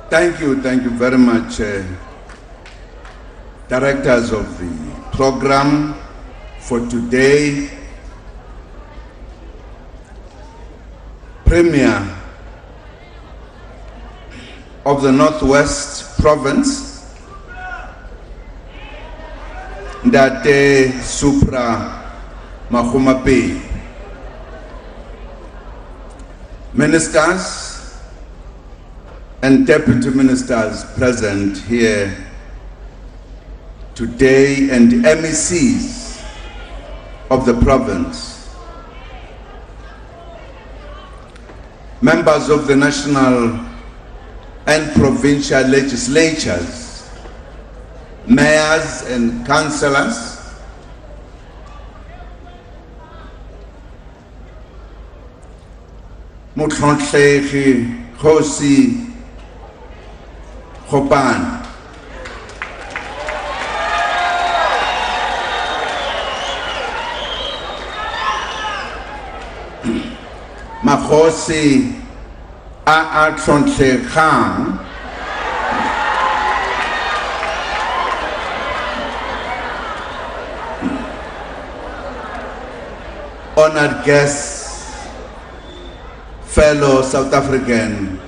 Thank you very much, directors of the program for today, Premier of the Northwest Province, Ndate Supra Mahumape, ministers and deputy ministers present here today, and MECs of the province, members of the national and provincial legislatures, mayors and councillors, Mutlontlegi Khosi Khopan, Makhosi a Tlontlekgang, honored guests, fellow South African,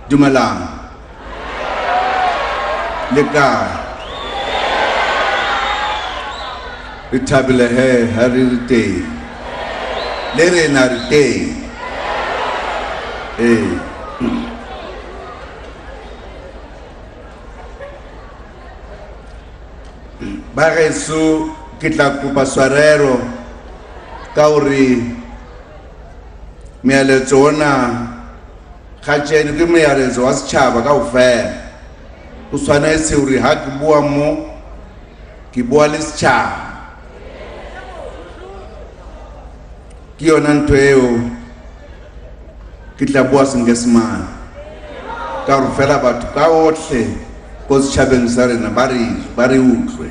Dumalang, Leka, Ritabilehe Haririte, Lere Narite, Bagesu kitla kupa swarero kauri mialetso ona khatjeni ke mialetso wa setjhaba kaofela o tshwanetse hore ha ke bua mo ke bua le setjhaba ke yona ntho eo ke tla bua sengesemane ka gore fela batho ka otlhe ko setjhabeng sa rena ba re utlwe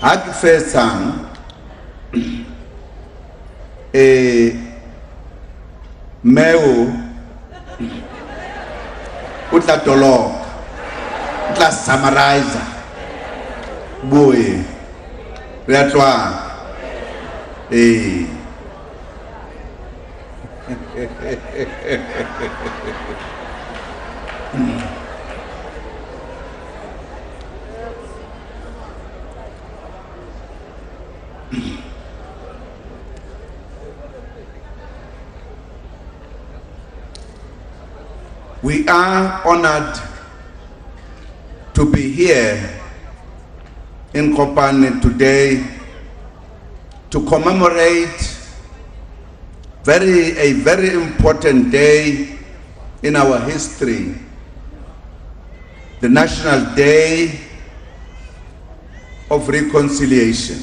ha ke fetsang Meo o tla toloka, o tla summarize boe re a tloa We are honored to be here in Kopane today to commemorate a very important day in our history, the National Day of Reconciliation.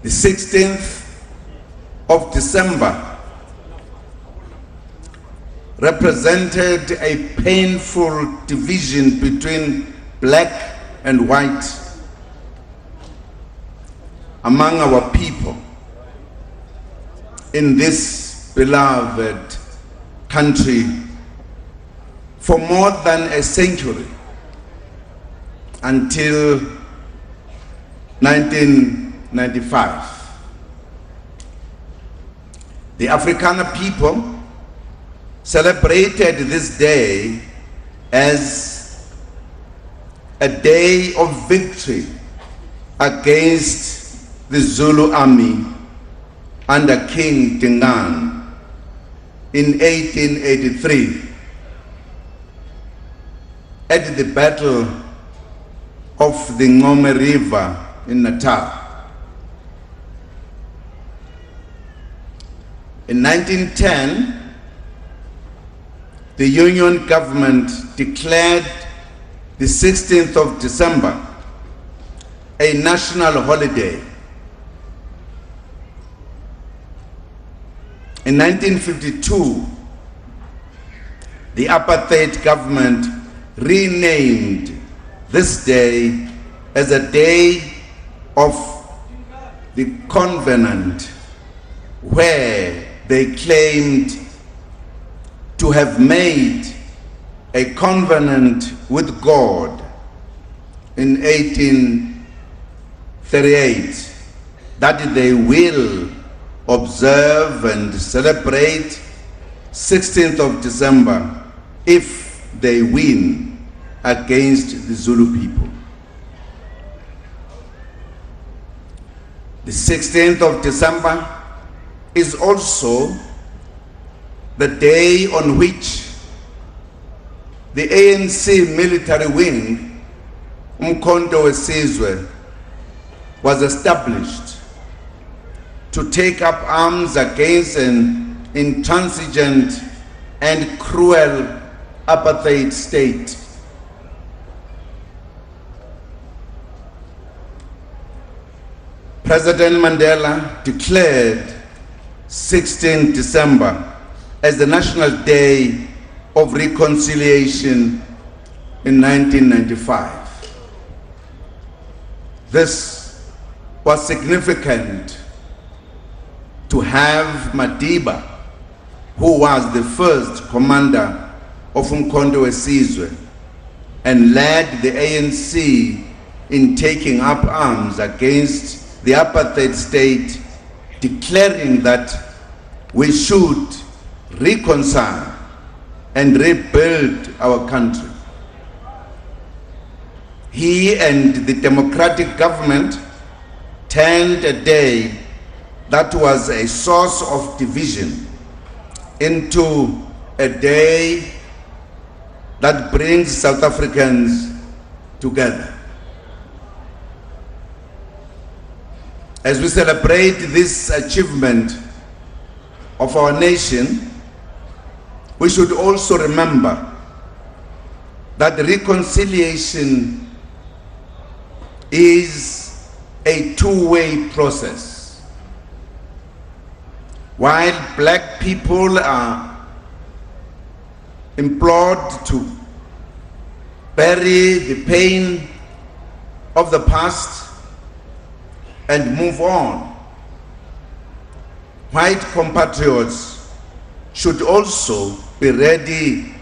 The 16th of December represented a painful division between black and white among our people in this beloved country for more than a century, until 1995. The Afrikaner people celebrated this day as a day of victory against the Zulu army under King Dingaan in 1883 at the Battle of the Ngome River in Natal. In 1910, the Union government declared the 16th of December a national holiday. In 1952, the apartheid government renamed this day as a day of the covenant, where they claimed to have made a covenant with God in 1838 that they will observe and celebrate 16th of December if they win against the Zulu people. The 16th of December is also the day on which the ANC military wing, Umkhonto weSizwe, was established to take up arms against an intransigent and cruel apartheid state. President Mandela declared 16 December as the National Day of Reconciliation in 1995. This was significant to have Madiba, who was the first commander of Umkhonto weSizwe and led the ANC in taking up arms against the apartheid state, declaring that we should reconcile and rebuild our country. He and the democratic government turned a day that was a source of division into a day that brings South Africans together. As we celebrate this achievement of our nation, we should also remember that reconciliation is a two-way process. While black people are implored to bury the pain of the past and move on, white compatriots should also be ready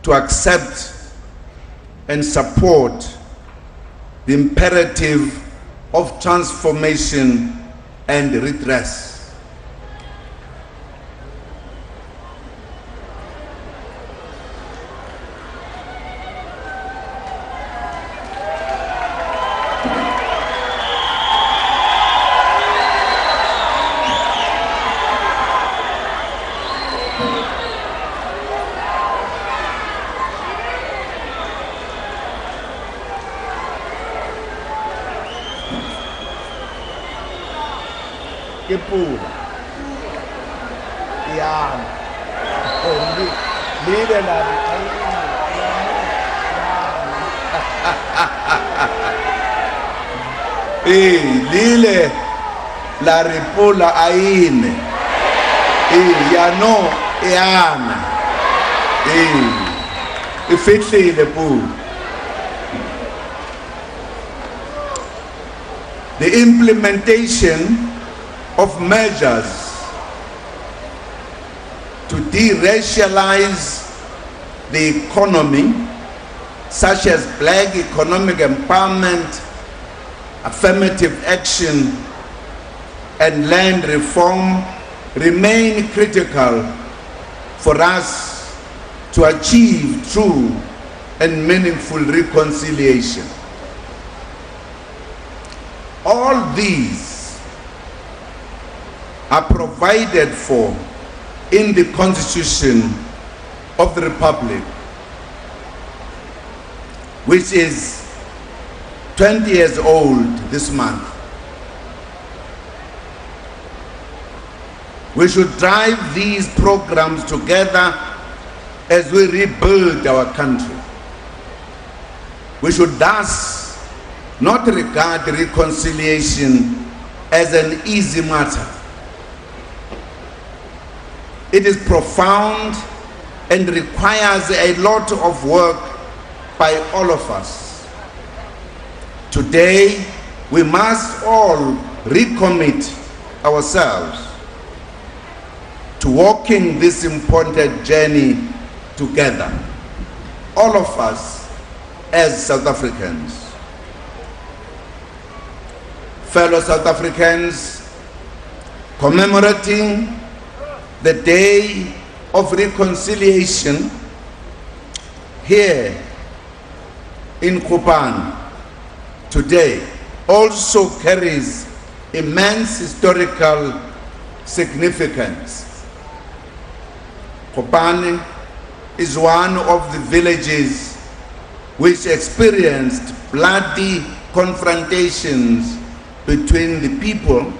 to accept and support the imperative of transformation and redress. Pula. Yeah. Leader lile la ripola aine. Ya no yana. Ifihlile pu. The implementation of measures to de-racialize the economy, such as black economic empowerment, affirmative action, and land reform, remain critical for us to achieve true and meaningful reconciliation. All these are provided for in the Constitution of the Republic, which is 20 years old this month. We should drive these programs together as we rebuild our country. We should thus not regard reconciliation as an easy matter. It is profound and requires a lot of work by all of us. Today, we must all recommit ourselves to walking this important journey together, all of us as South Africans. Fellow South Africans, commemorating the Day of Reconciliation here in Kopan today also carries immense historical significance. Kopan is one of the villages which experienced bloody confrontations between the people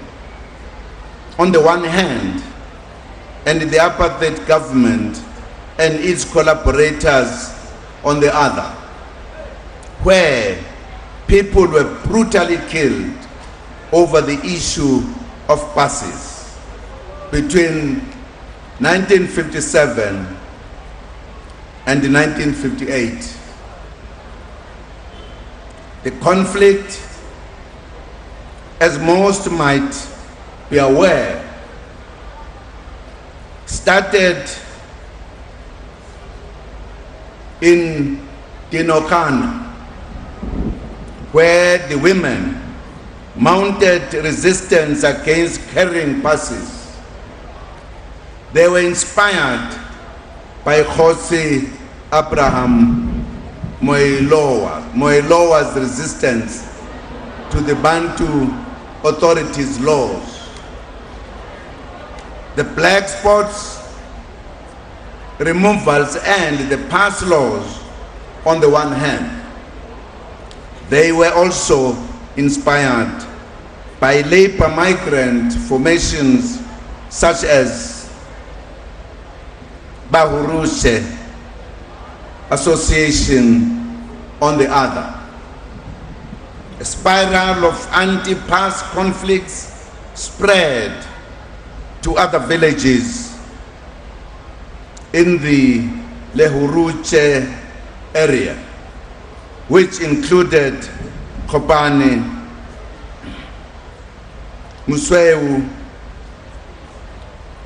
on the one hand and the apartheid government and its collaborators on the other, where people were brutally killed over the issue of passes between 1957 and 1958. The conflict, as most might be aware, started in Marikana, where the women mounted resistance against carrying passes. They were inspired by Jose Abraham Moiloa's resistance to the Bantu authorities' laws. The black spots removals and the pass laws on the one hand. They were also inspired by labor migrant formations such as Bahurushe Association on the other. A spiral of anti-pass conflicts spread to other villages in the Lehuruche area, which included Kopane, Musweu,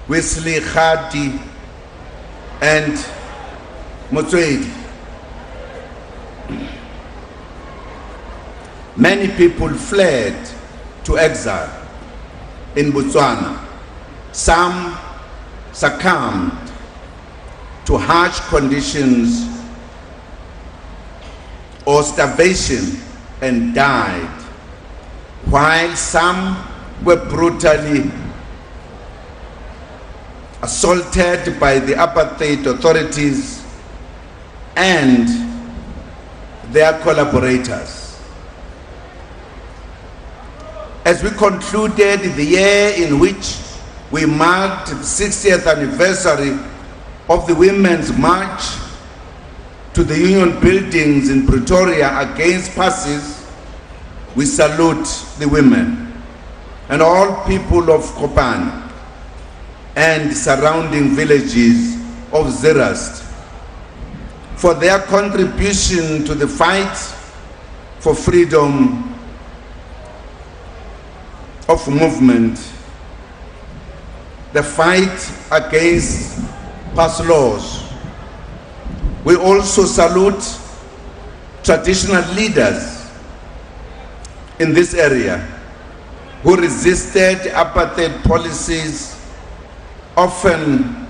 Wesley Khati, and Motswedi. Many people fled to exile in Botswana. Some succumbed to harsh conditions or starvation and died, while some were brutally assaulted by the apartheid authorities and their collaborators. As we concluded the year in which we marked the 60th anniversary of the Women's March to the Union buildings in Pretoria against passes, we salute the women and all people of Kopan and surrounding villages of Zerast for their contribution to the fight for freedom of movement, the fight against pass laws. We also salute traditional leaders in this area who resisted apartheid policies, often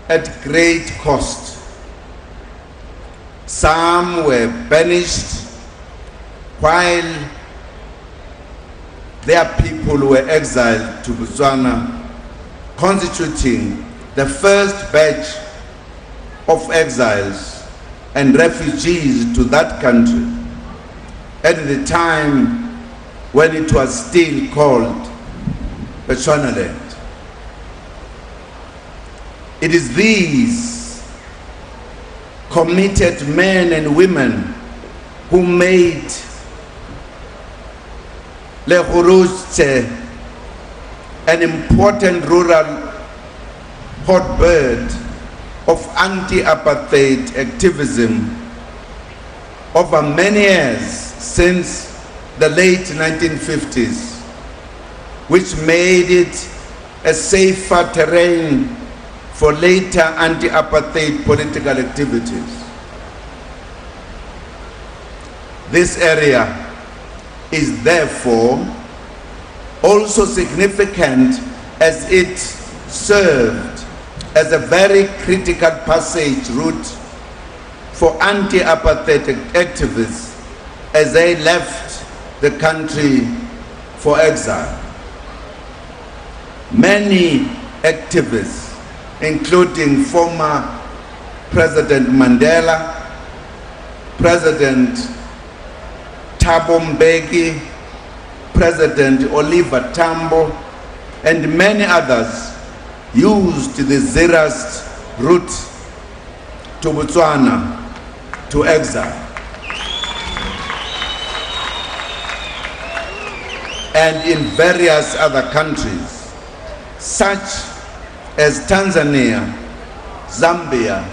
at great cost. Some were banished while their people were exiled to Botswana, constituting the first batch of exiles and refugees to that country at the time when it was still called Bechuanaland. It is these committed men and women who made Lehuruche an important rural hotbed of anti-apartheid activism over many years since the late 1950s, which made it a safer terrain for later anti-apartheid political activities. This area is therefore also significant as it served as a very critical passage route for anti-apartheid activists as they left the country for exile. Many activists, including former President Mandela, President Thabo Mbeki, President Oliver Tambo, and many others used the Zerast route to Botswana to exile. And in various other countries, such as Tanzania, Zambia,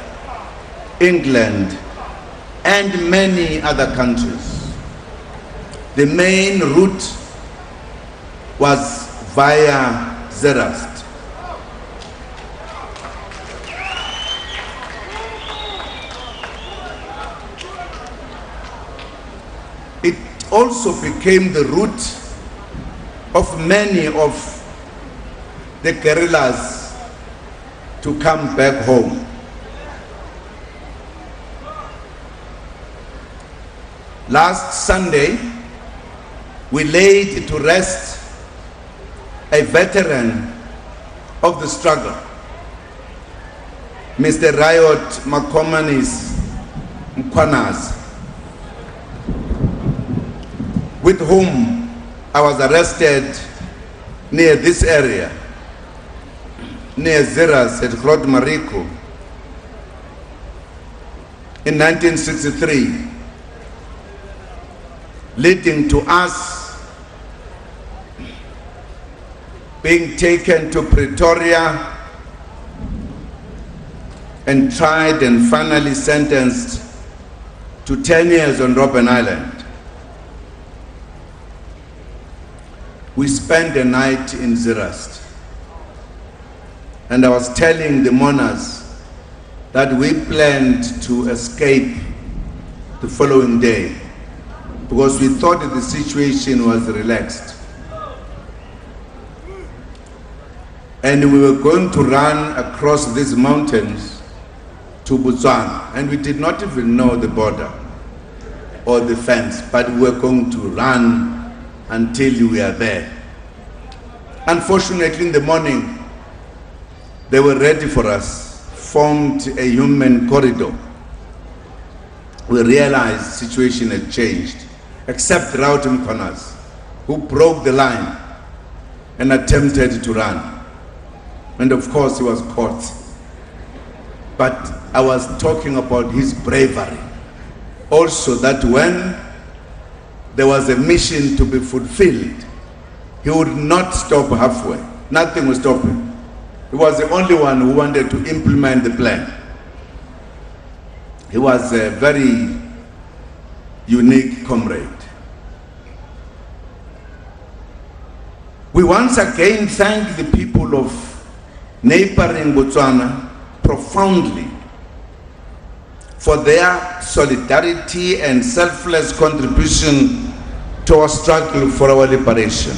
England, and many other countries. The main route was via Zerast. It also became the route of many of the guerrillas to come back home. Last Sunday, we laid to rest a veteran of the struggle, Mr. Riot Makomanis Mkwanas, with whom I was arrested near this area, near Zeras at Grot Mariko in 1963, leading to us being taken to Pretoria and tried and finally sentenced to 10 years on Robben Island. We spent the night in Zerast, and I was telling the mourners that we planned to escape the following day because we thought that the situation was relaxed. And we were going to run across these mountains to Botswana, and we did not even know the border or the fence, but we were going to run until we are there. Unfortunately, in the morning, they were ready for us, formed a human corridor. We realized the situation had changed, except Raut Mkwanas, who broke the line and attempted to run. And of course, he was caught. But I was talking about his bravery. Also, that when there was a mission to be fulfilled, he would not stop halfway. Nothing would stop him. He was the only one who wanted to implement the plan. He was a very unique comrade. We once again thank the people of neighboring Botswana profoundly for their solidarity and selfless contribution to our struggle for our liberation.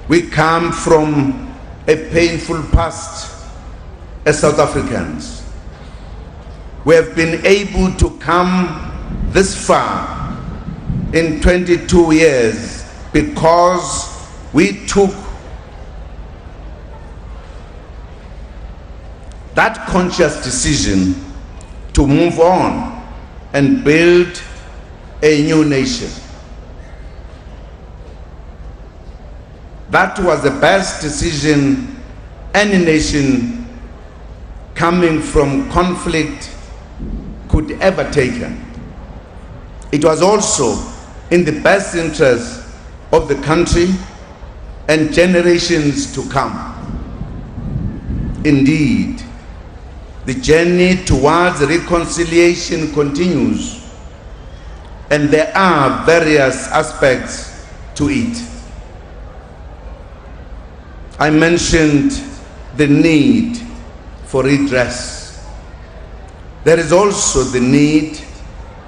We come from a painful past as South Africans. We have been able to come this far in 22 years because we took that conscious decision to move on and build a new nation. That was the best decision any nation coming from conflict could ever take. It was also in the best interest of the country and generations to come. Indeed, the journey towards reconciliation continues, and there are various aspects to it. I mentioned the need for redress. There is also the need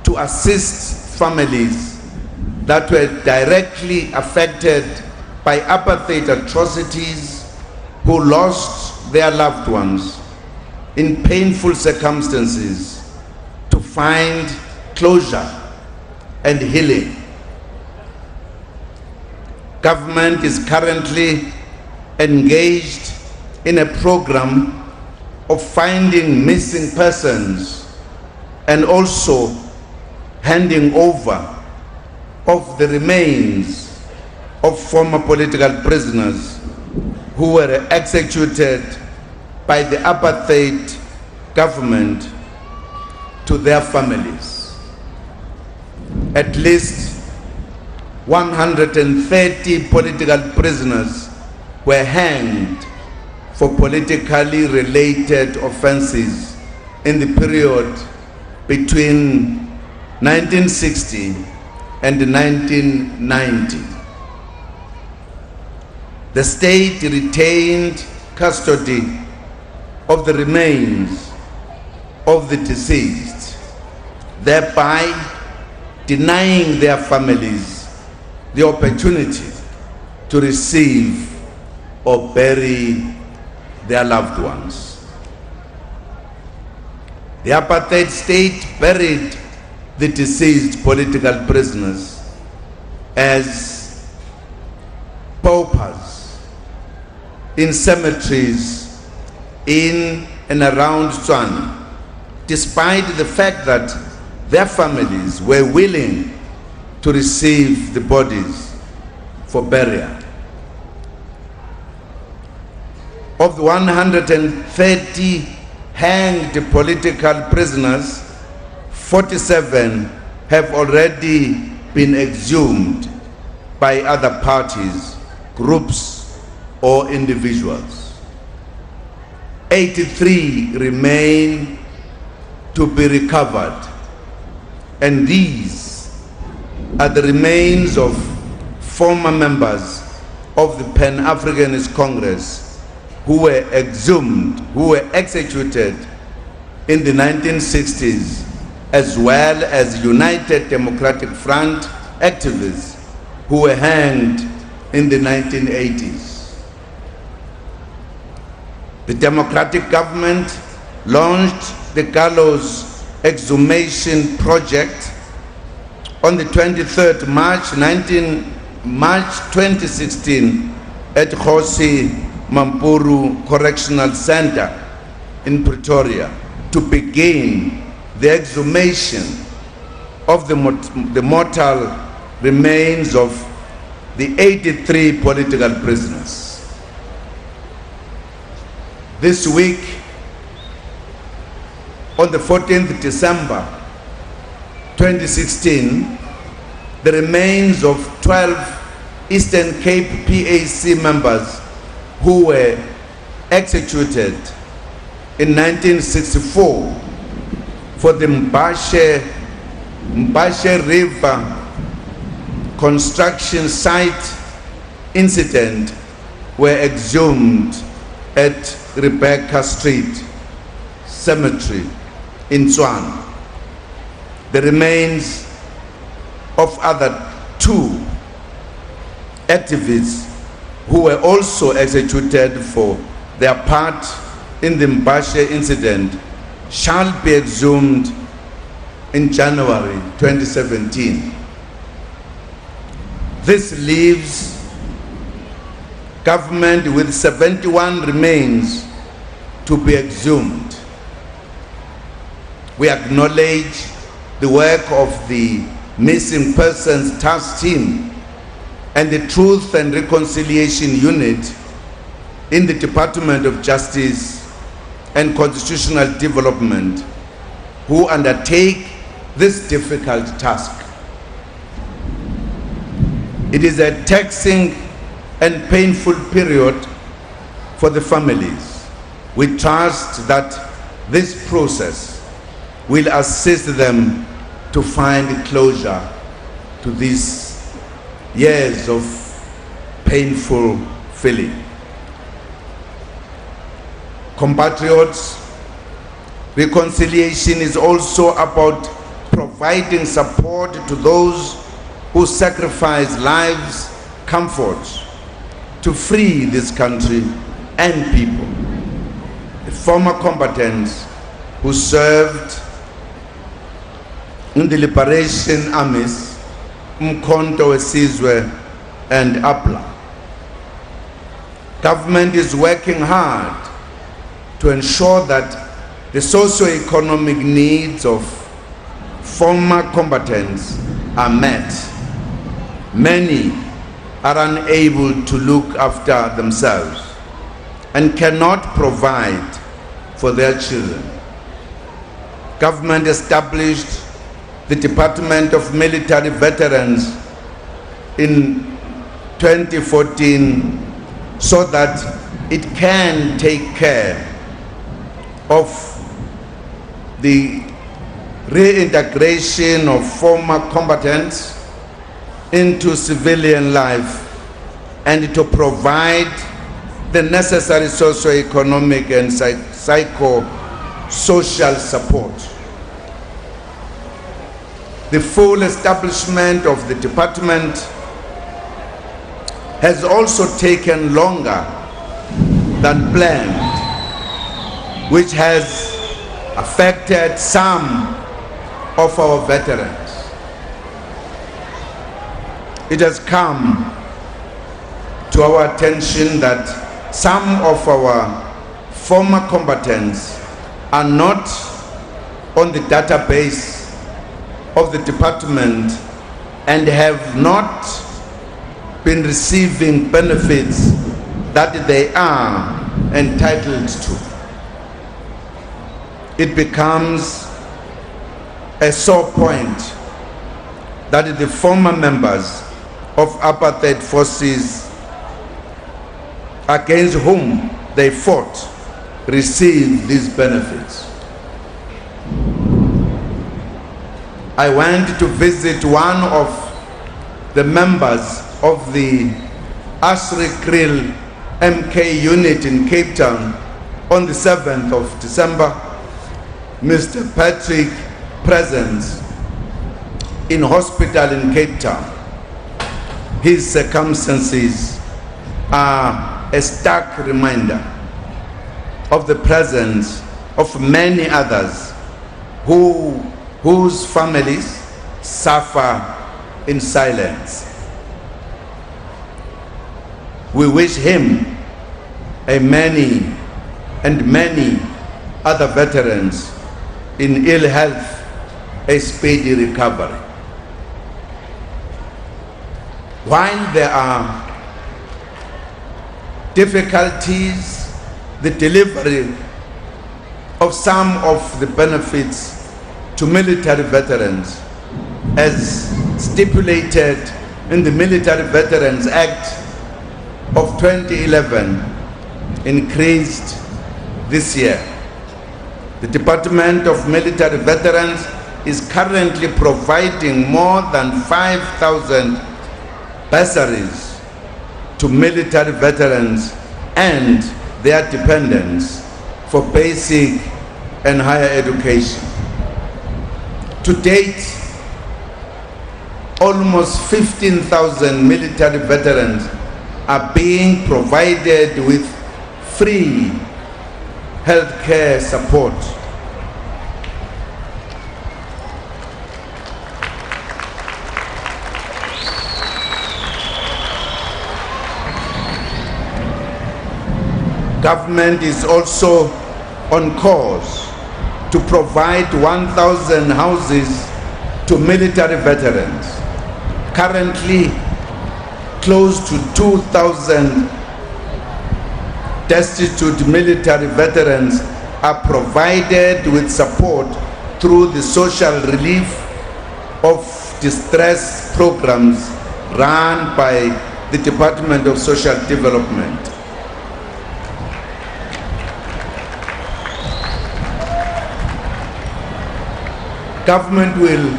to assist families that were directly affected by apartheid atrocities, who lost their loved ones in painful circumstances, to find closure and healing. Government is currently engaged in a program of finding missing persons and also handing over of the remains of former political prisoners who were executed by the apartheid government to their families. At least 130 political prisoners were hanged for politically related offenses in the period between 1960 and 1990. The state retained custody of the remains of the deceased, thereby denying their families the opportunity to receive or bury their loved ones. The apartheid state buried the deceased political prisoners as paupers in cemeteries in and around Tshwane, despite the fact that their families were willing to receive the bodies for burial. Of the 130 hanged political prisoners, 47 have already been exhumed by other parties, groups, or individuals. 83 remain to be recovered, and these are the remains of former members of the Pan-Africanist Congress who were exhumed, who were executed in the 1960s, as well as United Democratic Front activists who were hanged in the 1980s. The democratic government launched the gallows exhumation project on the 23rd March 2016 at Kgosi Mampuru Correctional Center in Pretoria to begin the exhumation of the mortal remains of the 83 political prisoners. This week, on the 14th December 2016, the remains of 12 Eastern Cape PAC members who were executed in 1964 for the Mbashe River construction site incident were exhumed at Rebecca Street Cemetery in Tshwane. The remains of other 2 activists who were also executed for their part in the Mbashe incident shall be exhumed in January 2017. This leaves government with 71 remains to be exhumed. We acknowledge the work of the Missing Persons Task Team and the Truth and Reconciliation Unit in the Department of Justice and Constitutional Development, who undertake this difficult task. It is a taxing and painful period for the families. We trust that this process will assist them to find closure to these years of painful feeling. Compatriots, reconciliation is also about providing support to those who sacrifice lives, comforts, to free this country and people. The former combatants who served in the liberation armies, Umkhonto weSizwe and APLA. Government is working hard to ensure that the socio-economic needs of former combatants are met. Many are unable to look after themselves and cannot provide for their children. Government established the Department of Military Veterans in 2014 so that it can take care of the reintegration of former combatants into civilian life and to provide the necessary socio-economic and psycho-social support. The full establishment of the department has also taken longer than planned, which has affected some of our veterans. It has come to our attention that some of our former combatants are not on the database of the department and have not been receiving benefits that they are entitled to. It becomes a sore point that the former members of apartheid forces against whom they fought receive these benefits. I went to visit one of the members of the Ashri Krill MK unit in Cape Town on the 7th of December, Mr. Patrick Presence, in hospital in Cape Town. His circumstances are a stark reminder of the presence of many others whose families suffer in silence. We wish him and many other veterans in ill health a speedy recovery. While there are difficulties, the delivery of some of the benefits to military veterans, as stipulated in the Military Veterans Act of 2011, increased this year. The Department of Military Veterans is currently providing more than 5,000 bursaries to military veterans and their dependents for basic and higher education. To date, almost 15,000 military veterans are being provided with free healthcare support. Government is also on course to provide 1,000 houses to military veterans. Currently, close to 2,000 destitute military veterans are provided with support through the social relief of distress programs run by the Department of Social Development. Government will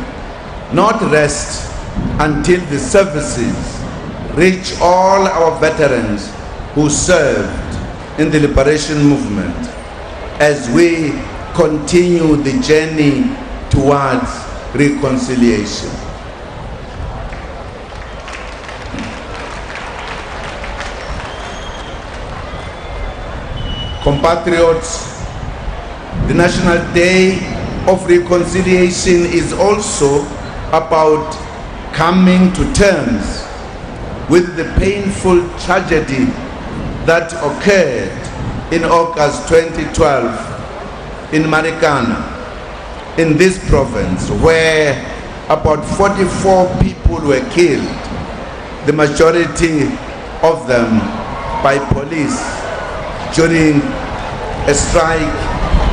not rest until the services reach all our veterans who served in the liberation movement as we continue the journey towards reconciliation. Compatriots, the National Day of Reconciliation is also about coming to terms with the painful tragedy that occurred in August 2012 in Marikana, in this province, where about 44 people were killed, the majority of them by police during a strike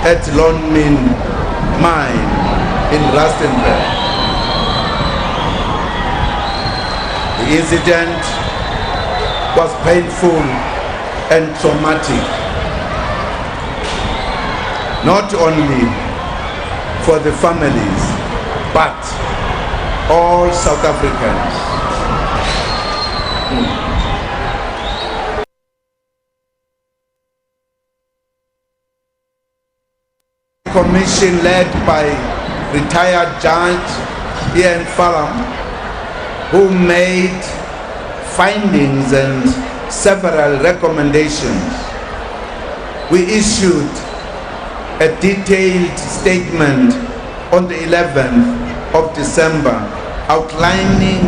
at Lonmin mine in Rustenburg. The incident was painful and traumatic, not only for the families, but all South Africans. Commission led by retired Judge Ian Falam, who made findings and several recommendations. We issued a detailed statement on the 11th of December outlining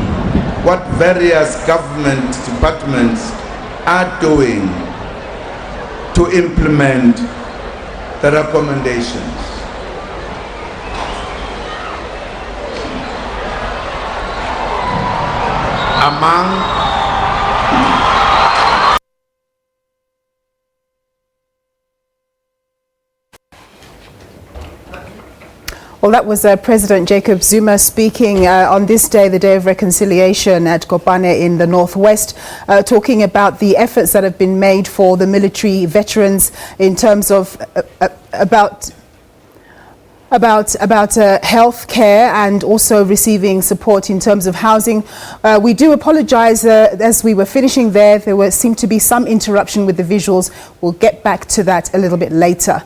what various government departments are doing to implement the recommendations. Well, that was President Jacob Zuma speaking on this day, the Day of Reconciliation at Kopane in the Northwest, talking about the efforts that have been made for the military veterans in terms of about health care and also receiving support in terms of housing. We do apologize, as we were finishing there seemed to be some interruption with the visuals. We'll get back to that a little bit later.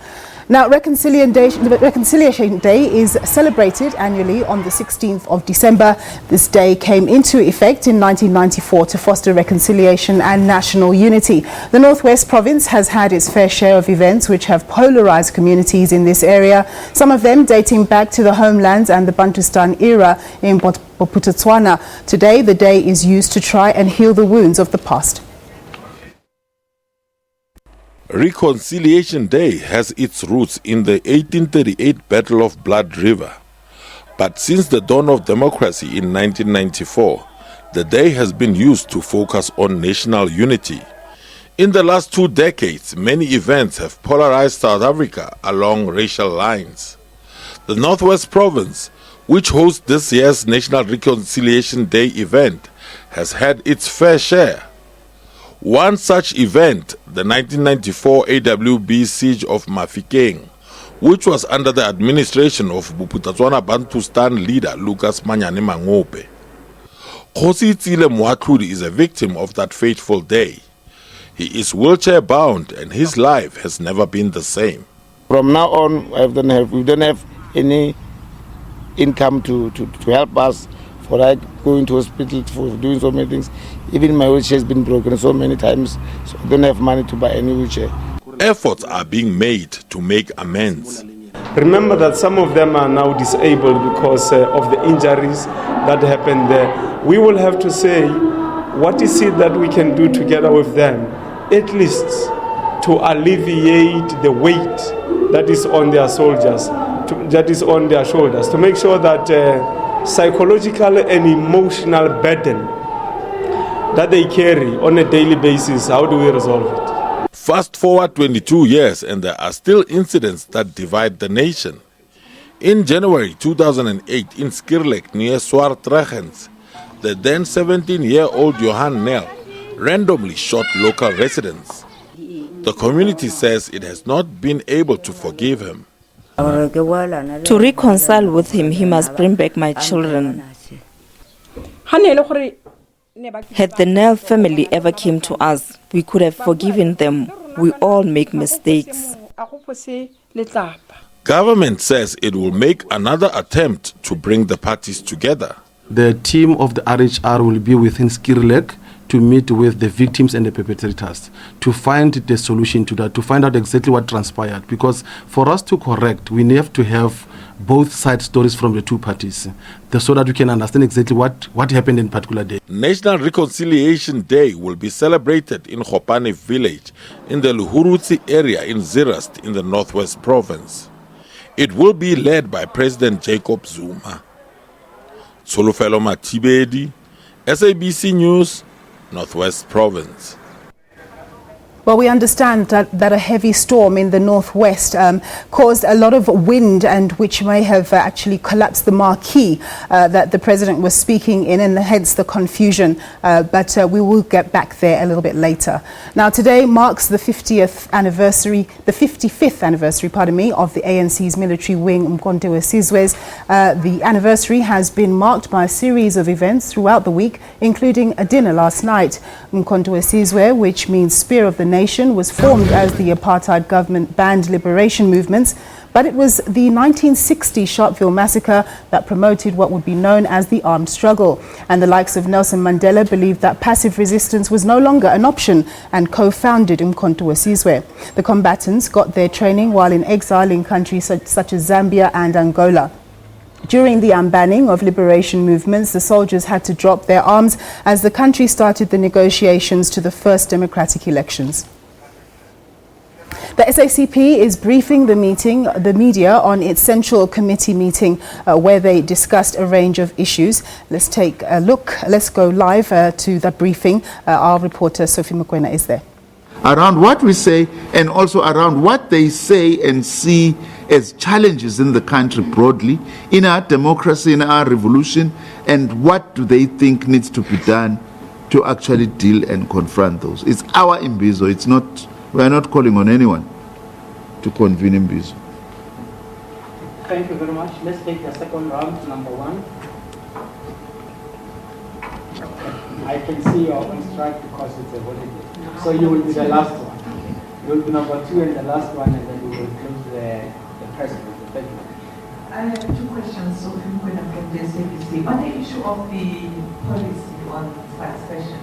Now, Reconciliation Day is celebrated annually on the 16th of December. This day came into effect in 1994 to foster reconciliation and national unity. The Northwest Province has had its fair share of events which have polarized communities in this area, some of them dating back to the homelands and the Bantustan era in Bophuthatswana. Today, the day is used to try and heal the wounds of the past. Reconciliation Day has its roots in the 1838 Battle of Blood River. But since the dawn of democracy in 1994, the day has been used to focus on national unity. In the last 2 decades, many events have polarized South Africa along racial lines. The Northwest Province, which hosts this year's National Reconciliation Day event, has had its fair share. One such event, the 1994 AWB siege of Mafikeng, which was under the administration of Bophuthatswana Bantustan leader Lucas Manyane Mangope. Khosi Tsile Moatlhudi is a victim of that fateful day. He is wheelchair bound and his life has never been the same. From now on, we don't have any income to help us for going to hospital, for doing so many things. Even my wheelchair has been broken so many times, so I don't have money to buy any wheelchair. Efforts are being made to make amends. Remember that some of them are now disabled because of the injuries that happened there. We will have to say, what is it that we can do together with them, at least to alleviate the weight that is on their soldiers, that is on their shoulders, to make sure that psychological and emotional burden that they carry on a daily basis, how do we resolve it? Fast forward 22 years and there are still incidents that divide the nation. In January 2008 in Skirlek near Swartregens, the then 17-year-old Johan Nel randomly shot local residents. The community says it has not been able to forgive him. To reconcile with him, he must bring back my children. Had the Nel family ever came to us, we could have forgiven them. We all make mistakes. Government says it will make another attempt to bring the parties together. The team of the RHR will be within Skirlek to meet with the victims and the perpetrators to find the solution to that, to find out exactly what transpired. Because for us to correct, we have to have both side stories from the two parties, so that we can understand exactly what happened in particular day. National Reconciliation Day will be celebrated in Khopane village in the Luhurutsi area in Zirast in the Northwest Province. It will be led by President Jacob Zuma. Solofelo Matibedi, SABC News, Northwest Province. Well, we understand that a heavy storm in the northwest caused a lot of wind, and which may have actually collapsed the marquee that the president was speaking in, and hence the confusion. But we will get back there a little bit later. Now, today marks the 55th anniversary, of the ANC's military wing, Umkhonto we Sizwe's. The anniversary has been marked by a series of events throughout the week, including a dinner last night. Umkhonto we Sizwe, which means Spear of the Nation, was formed as the apartheid government banned liberation movements, but it was the 1960 Sharpeville massacre that promoted what would be known as the armed struggle. And the likes of Nelson Mandela believed that passive resistance was no longer an option and co-founded Umkhonto we Sizwe. The combatants got their training while in exile in countries such as Zambia and Angola. During the unbanning of liberation movements, the soldiers had to drop their arms as the country started the negotiations to the first democratic elections. The SACP is briefing the media on its Central Committee meeting where they discussed a range of issues. Let's take a look. Let's go live to the briefing. Our reporter Sophie Mokoena is there. Around what we say and also around what they say and see as challenges in the country broadly, in our democracy, in our revolution, and what do they think needs to be done to actually deal and confront those. It's our Imbizo. It's not, we are not calling on anyone to convene Imbizo. Thank you very much. Let's take the second round, number one. I can see you're on strike because it's a holiday. So you will be the last one. You will be number two and the last one, and then we will close the president. Thank you. I have two questions, Sophie Mokoena from the SABC. On the issue of the policy on succession,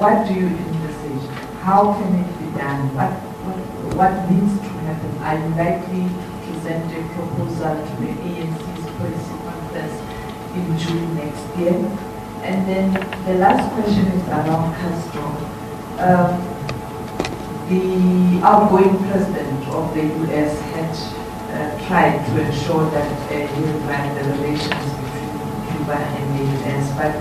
what do you envisage? How can it be done? What needs to happen? Are you likely to present a proposal to the ANC's policy conference in June next year? And then the last question is around Castro. The outgoing president of the US had tried to ensure that he would run the relations between Cuba and the US, but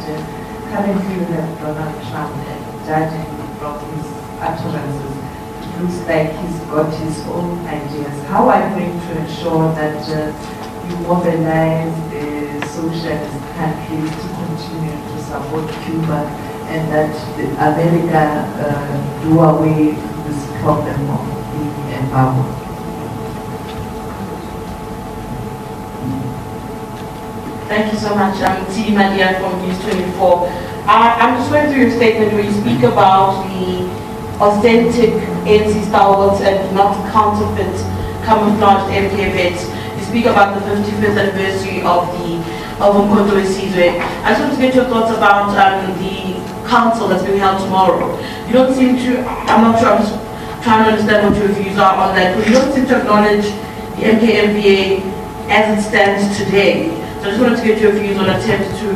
currently we have Donald Trump, and judging from his utterances, it looks like he's got his own ideas. How are you going to ensure that you mobilize the socialist countries to continue to support Cuba, and that America do away with this problem of the embargo? Thank you so much. I'm T. Madia from News 24. I'm just going through your statement where you speak about the authentic ANC stalwarts and not counterfeit camouflaged MK events. You speak about the 55th anniversary of Umkhonto we Sizwe. I just want to get your thoughts about the council that's being held tomorrow. You don't seem to, I'm not sure, I'm just trying to understand what your views are on that, but you don't seem to acknowledge the MKMVA as it stands today. So I just wanted to get your views on attempts to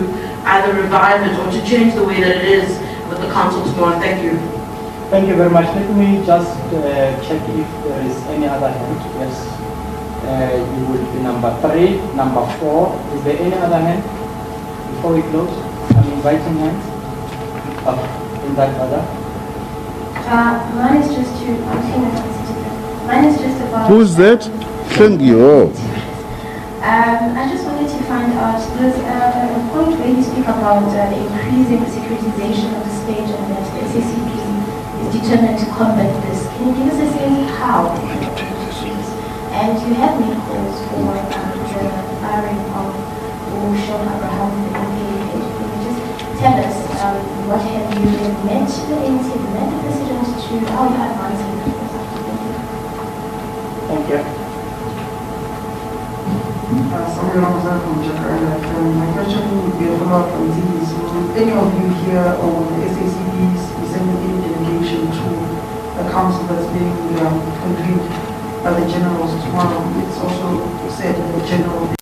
either revive it or to change the way that it is with the council tomorrow. Thank you. Thank you very much. Let me just check if there is any other hand. Yes. You will be number 3, number 4. Is there any other hand before we close? I'm inviting hands. In that order. Mine is just to. Mine is just about. Who's that? Thank you. I just wanted to find out. There's a point where you speak about the increasing securitization of the state, and that the SACP is determined to combat this. Can you give us a sense how? And you have made calls for the firing of Sean Abraham in the MPA. Can you just tell us what have you met the ANC, met the president to how you are advancing that? Thank you. My question would be a follow-up on these. Will any of you here or the SACPs be sending any delegation to the council that's being convened by the generals tomorrow? It's also said that the general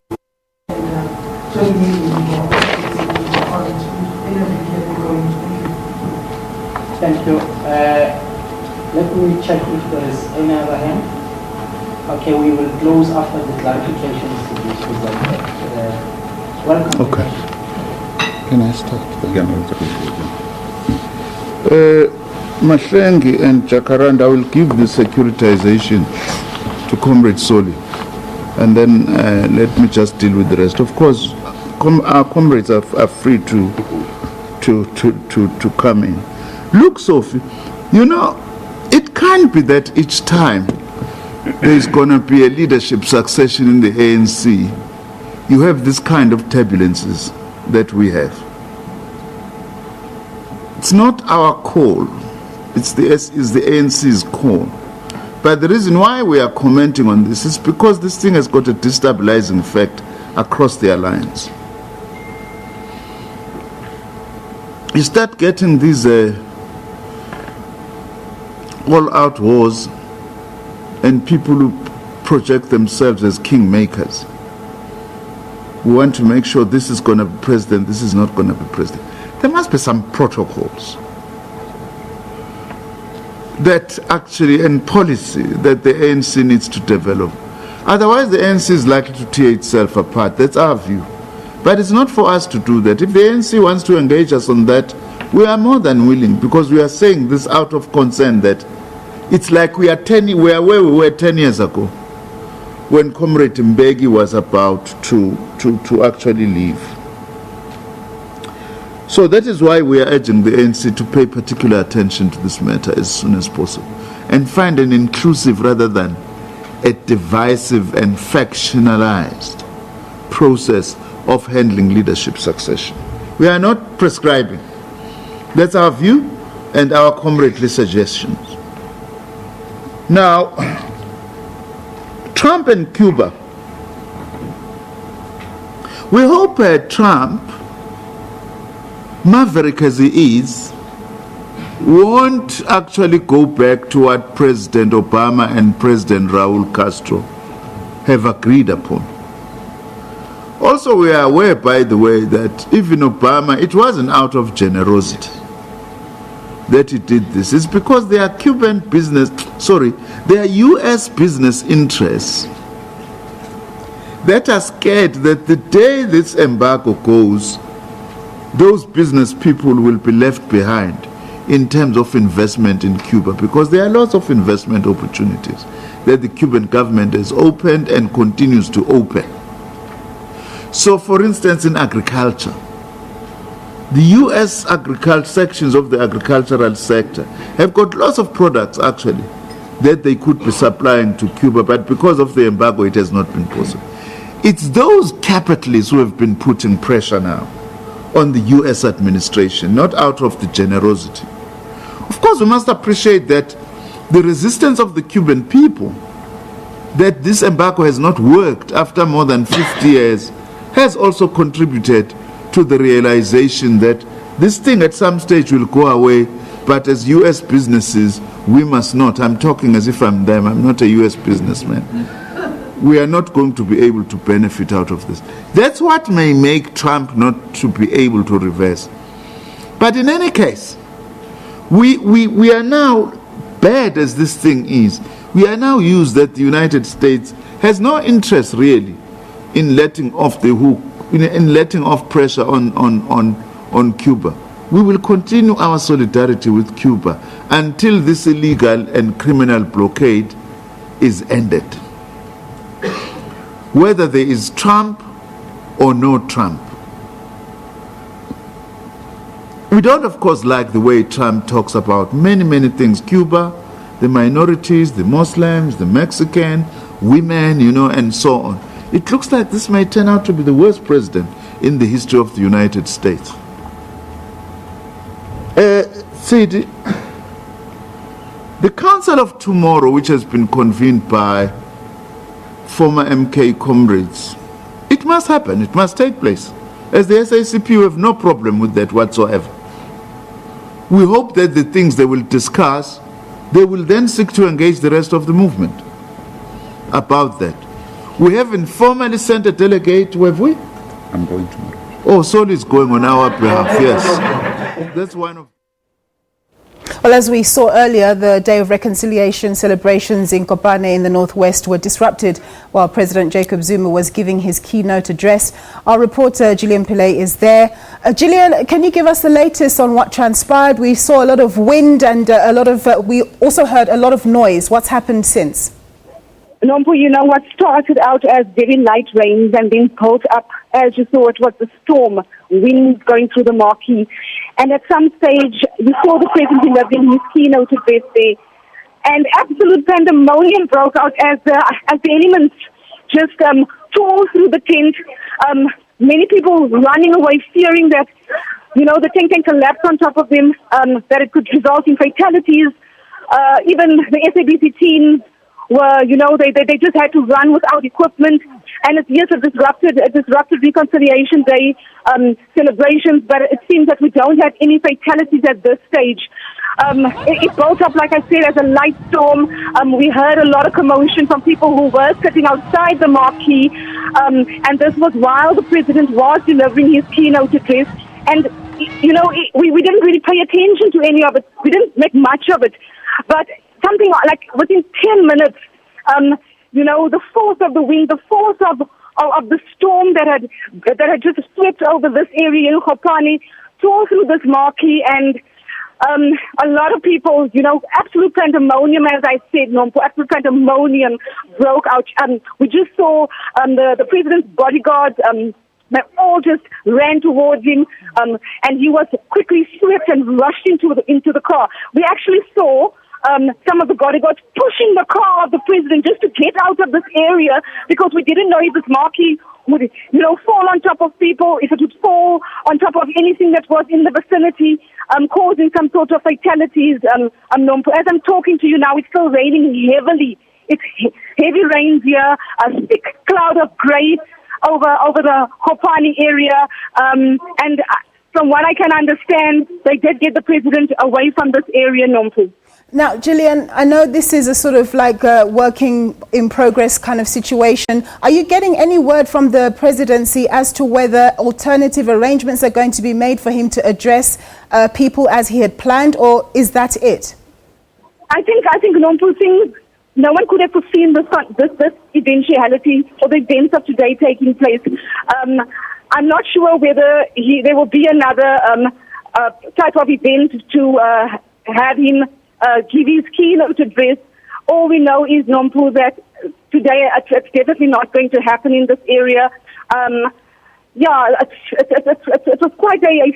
and 20 million involved. Any of you here be going? Thank you. Let me check if there is any other hand. Okay, we will close after the clarifications to be presented. Welcome. Okay. Can I start? Mahlengi and Jacaranda, I will give the securitization to Comrade Soli, and then let me just deal with the rest. Of course, our comrades are free to come in. Look, Sophie, you know, it can't be that each time there is going to be a leadership succession in the ANC, you have this kind of turbulences that we have. It's not our call. It's the ANC's call. But the reason why we are commenting on this is because this thing has got a destabilizing effect across the alliance. You start getting these all-out wars and people who project themselves as kingmakers. We want to make sure this is going to be president, this is not going to be president. There must be some protocols that actually, and policy that the ANC needs to develop. Otherwise, the ANC is likely to tear itself apart. That's our view. But it's not for us to do that. If the ANC wants to engage us on that, we are more than willing, because we are saying this out of concern that it's like we are where we were 10 years ago, when Comrade Mbeki was about to actually leave. So that is why we are urging the ANC to pay particular attention to this matter as soon as possible and find an inclusive rather than a divisive and factionalized process of handling leadership succession. We are not prescribing. That's our view and our comradely suggestions. Now, Trump and Cuba. We hope Trump, maverick as he is, won't actually go back to what President Obama and President Raul Castro have agreed upon. Also, we are aware, by the way, that even Obama, it wasn't out of generosity that he did this. It's because there are there are U.S. business interests that are scared that the day this embargo goes, those business people will be left behind in terms of investment in Cuba, because there are lots of investment opportunities that the Cuban government has opened and continues to open. So, for instance, in agriculture, the U.S. sections of the agricultural sector have got lots of products, actually, that they could be supplying to Cuba, but because of the embargo, it has not been possible. It's those capitalists who have been putting pressure now on the U.S. administration, not out of the generosity. Of course, we must appreciate that the resistance of the Cuban people, that this embargo has not worked after more than 50 years, has also contributed to the realization that this thing at some stage will go away, but as U.S. businesses, we must not. I'm talking as if I'm them. I'm not a U.S. businessman. We are not going to be able to benefit out of this. That's what may make Trump not to be able to reverse. But in any case, we are now, bad as this thing is, we are now used that the United States has no interest really in letting off the hook, in letting off pressure on Cuba. We will continue our solidarity with Cuba until this illegal and criminal blockade is ended. Whether there is Trump or no Trump. We don't, of course, like the way Trump talks about many things. Cuba, the minorities, the Muslims, the Mexican, women, and so on. It looks like this may turn out to be the worst president in the history of the United States. The Council of Tomorrow, which has been convened by former MK comrades. It must happen, it must take place. As the SACP, we have no problem with that whatsoever. We hope that the things they will discuss, they will then seek to engage the rest of the movement about that. We haven't formally sent a delegate, have we? I'm going tomorrow. Oh, Sol is going on our behalf, yes. That's one of... Well, as we saw earlier, the Day of Reconciliation celebrations in Kopane in the northwest were disrupted while President Jacob Zuma was giving his keynote address. Our reporter, Gillian Pillay, is there. Gillian, can you give us the latest on what transpired? We saw a lot of wind and we also heard a lot of noise. What's happened since? Nompu, you know, what started out as very light rains and then built up, as you saw, it was the storm, wind going through the marquee. And at some stage, you saw the president delivering his keynote address there. And absolute pandemonium broke out as the elements just tore through the tent. Many people running away, fearing that, you know, the tent can collapse on top of them, that it could result in fatalities. Even the SABC teams were, you know, they just had to run without equipment. And it disrupted Reconciliation Day celebrations, but it seems that we don't have any fatalities at this stage. It built up, like I said, as a light storm. We heard a lot of commotion from people who were sitting outside the marquee, and this was while the president was delivering his keynote address. And, you know, we didn't really pay attention to any of it. We didn't make much of it. But something like within 10 minutes, you know, the force of the wind, the force of the storm that had just swept over this area in Kopane, tore through this marquee, and a lot of people, you know, absolute pandemonium, as I said, absolute pandemonium broke out. We just saw the president's bodyguards, they all just ran towards him, and he was quickly swept and rushed into the car. We actually saw some of the bodyguards pushing the car of the president just to get out of this area, because we didn't know if this marquee would, you know, fall on top of people, if it would fall on top of anything that was in the vicinity, causing some sort of fatalities. As I'm talking to you now, it's still raining heavily. It's heavy rains here, a thick cloud of grey over the Kopane area, and from what I can understand, they did get the president away from this area, Nompu. Now, Gillian, I know this is a sort of like a working in progress kind of situation. Are you getting any word from the presidency as to whether alternative arrangements are going to be made for him to address people as he had planned, or is that it? I think Nompu, things, no one could have foreseen this eventuality or the events of today taking place. I'm not sure whether there will be another type of event to have him give his keynote address. All we know is, Nompu, that today it's definitely not going to happen in this area. It was quite a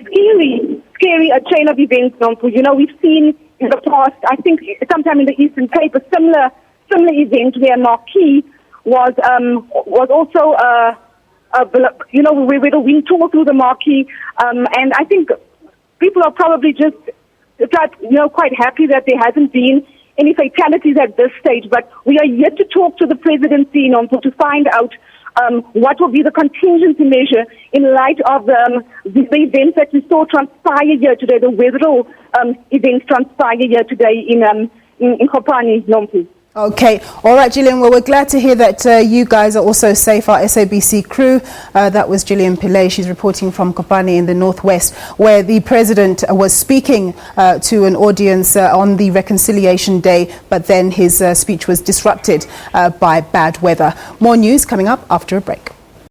scary chain of events, Nompu. You know, we've seen in the past, I think sometime in the Eastern Cape, a similar event where Marquis was also you know, where the wind tore through the marquee, and I think people are probably just, you know, quite happy that there hasn't been any fatalities at this stage. But we are yet to talk to the presidency, you know, to find out what will be the contingency measure in light of the events that we saw transpire here today, the weatherall events transpire here today in Kopane, Nompu. Okay. All right, Gillian. Well, we're glad to hear that you guys are also safe, our SABC crew. That was Gillian Pillay. She's reporting from Kopane in the northwest, where the president was speaking to an audience on the Reconciliation Day, but then his speech was disrupted by bad weather. More news coming up after a break.